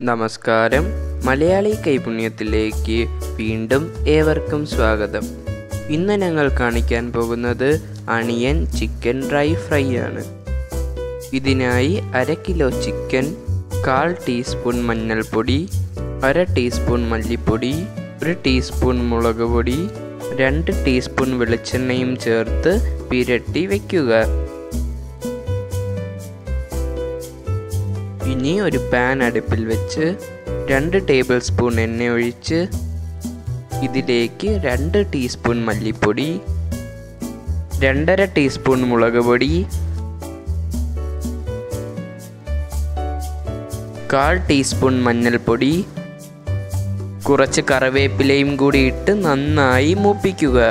നമസ്കാരം. മലയാളി കൈപുണ്യത്തിലേക്ക് വീണ്ടും ഏവർക്കും സ്വാഗതം. ഇന്ന് ഞങ്ങൾ കാണിക്കാൻ പോകുന്നത് അണിയൻ ചിക്കൻ ഡ്രൈ ഫ്രൈ ആണ്. ഇതിനായി 1/2 കിലോ ചിക്കൻ, 1/4 ടീസ്പൂൺ മഞ്ഞൾപ്പൊടി, 1/2 ടീസ്പൂൺ മല്ലിപ്പൊടി, 1 ടീസ്പൂൺ മുളക് പൊടി, 2 ടീസ്പൂൺ വെളിച്ചെണ്ണയും ചേർത്ത് പുരട്ടി വയ്ക്കുക. ഇനി ഒരു പാൻ അടുപ്പിൽ വെച്ച് 2 ടേബിൾ സ്പൂൺ എണ്ണ ഒഴിച്ച് ഇതിലേക്ക് 2 ടീസ്പൂൺ മല്ലിപ്പൊടി, 2.5 ടീസ്പൂൺ മുളക് പൊടി, 1/4 ടീസ്പൂൺ മഞ്ഞൾപ്പൊടി, കുറച്ച് കറിവേപ്പിലയും കൂടി ഇട്ട് നന്നായി മൂപ്പിക്കുക.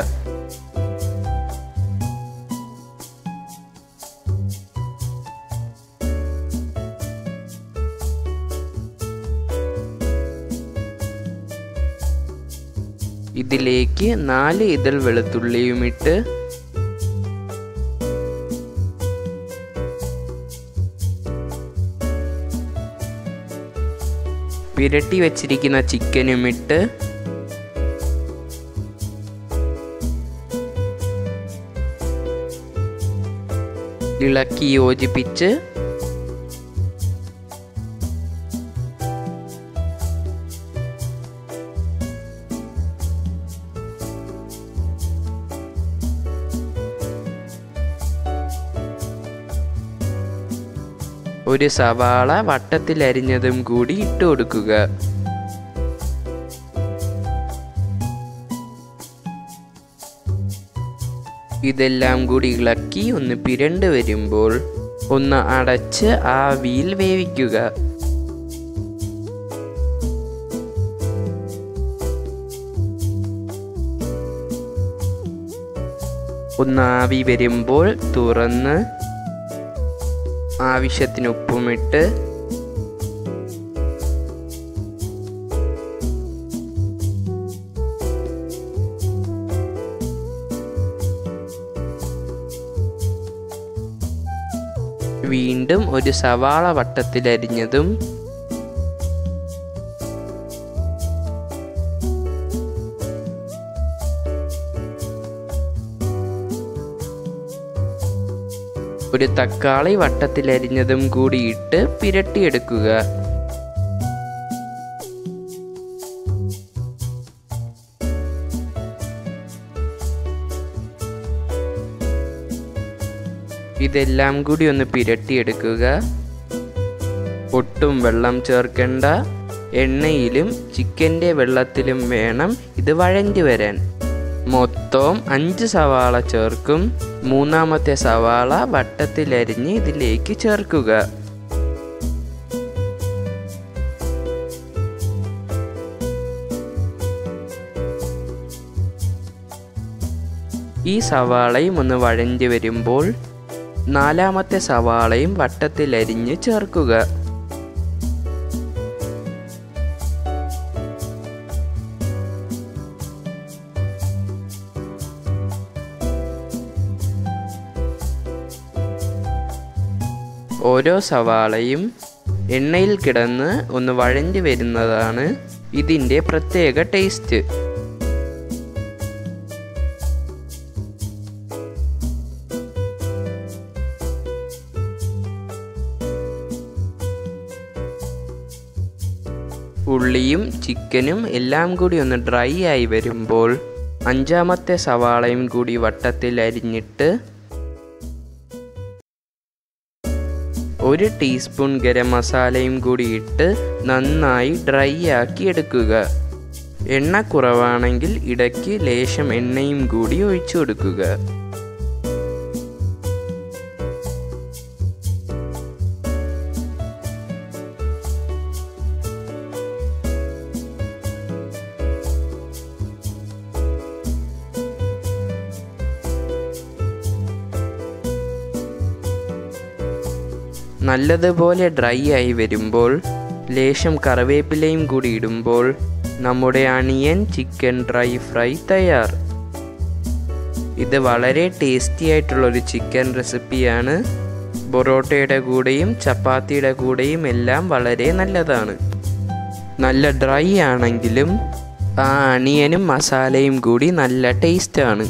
ഇതിലേക്ക് 4 ഇതൾ വെളുത്തുള്ളിയും ഇട്ട് പുരട്ടി വച്ചിരിക്കുന്ന ചിക്കനും ഇട്ട് ഇളക്കി യോജിപ്പിച്ച് ഒരു സവാള വട്ടത്തിൽ അരിഞ്ഞതും കൂടി ഇട്ട് കൊടുക്കുക. ഇതെല്ലാം കൂടി ഇളക്കി ഒന്ന് പിരണ്ട് വരുമ്പോൾ ഒന്ന് അടച്ച് ആവിയിൽ വേവിക്കുക. ഒന്ന് ആവി വരുമ്പോൾ തുറന്ന് ആവശ്യത്തിന് ഉപ്പുമിട്ട് വീണ്ടും ഒരു സവാള വട്ടത്തിലരിഞ്ഞതും ഒരു തക്കാളി വട്ടത്തിലരിഞ്ഞതും കൂടി ഇട്ട് പുരട്ടിയെടുക്കുക. ഇതെല്ലാം കൂടി ഒന്ന് പുരട്ടിയെടുക്കുക. ഒട്ടും വെള്ളം ചേർക്കേണ്ട. എണ്ണയിലും ചിക്കൻ്റെ വെള്ളത്തിലും വേണം ഇത് വഴഞ്ഞു വരാൻ. മൊത്തം 5 സവാള ചേർക്കും. 3ാമത്തെ സവാള വട്ടത്തിലരിഞ്ഞ് ഇതിലേക്ക് ചേർക്കുക. ഈ സവാളയും ഒന്ന് വഴഞ്ഞു വരുമ്പോൾ 4ാമത്തെ സവാളയും വട്ടത്തിലരിഞ്ഞ് ചേർക്കുക. ഓരോ സവാളയും എണ്ണയിൽ കിടന്ന് ഒന്ന് വഴഞ്ഞു വരുന്നതാണ് ഇതിൻ്റെ പ്രത്യേക ടേസ്റ്റ്. ഉള്ളിയും ചിക്കനും എല്ലാം കൂടി ഒന്ന് ഡ്രൈ ആയി വരുമ്പോൾ 5ാമത്തെ സവാളയും കൂടി വട്ടത്തിൽ അരിഞ്ഞിട്ട് 1 ടീസ്പൂൺ ഗരം മസാലയും കൂടി ഇട്ട് നന്നായി ഡ്രൈ ആക്കി എടുക്കുക. എണ്ണ കുറവാണെങ്കിൽ ഇടയ്ക്ക് ലേശം എണ്ണയും കൂടി ഒഴിച്ചു കൊടുക്കുക. നല്ലതുപോലെ ഡ്രൈ ആയി വരുമ്പോൾ ലേശം കറിവേപ്പിലയും കൂടി ഇടുമ്പോൾ നമ്മുടെ അണിയൻ ചിക്കൻ ഡ്രൈ ഫ്രൈ തയ്യാർ. ഇത് വളരെ ടേസ്റ്റി ആയിട്ടുള്ളൊരു ചിക്കൻ റെസിപ്പിയാണ്. പൊറോട്ടയുടെ കൂടെയും ചപ്പാത്തിയുടെ കൂടെയും എല്ലാം വളരെ നല്ലതാണ്. നല്ല ഡ്രൈ ആണെങ്കിലും ആ അണിയനും മസാലയും കൂടി നല്ല ടേസ്റ്റാണ്.